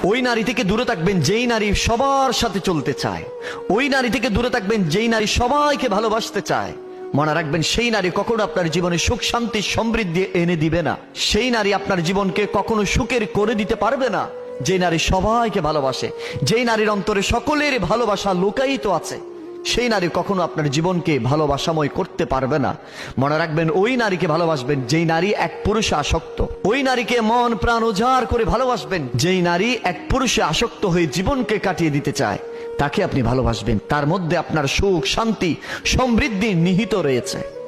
ওই নারী থেকে দূরে থাকবেন যেই নারী সবার সাথে চলতে চায়। ওই নারী থেকে দূরে থাকবেন যেই নারী সবাইকে ভালোবাসতে চায়। মনে রাখবেন, সেই নারী কখনো আপনার জীবনে সুখ শান্তি সমৃদ্ধি এনে দিবে না। সেই নারী আপনার জীবনকে কখনো সুখের করে দিতে পারবে না। যে নারী সবাইকে ভালোবাসে, যেই নারীর অন্তরে সকলের ভালোবাসা লুকায়িত আছে, সেই নারী কখনো আপনার জীবনকে ভালোবাসাময় করতে পারবে না। মনে রাখবেন, ওই নারীকে ভালোবাসবেন যেই নারী এক পুরুষে আসক্ত। ওই নারীকে মন প্রাণ উজাড় করে ভালোবাসবেন যেই নারী এক পুরুষে আসক্ত হয়ে জীবনকে কাটিয়ে দিতে চায়। তাকে আপনি ভালোবাসবেন, তার মধ্যে আপনার সুখ শান্তি সমৃদ্ধি নিহিত রয়েছে।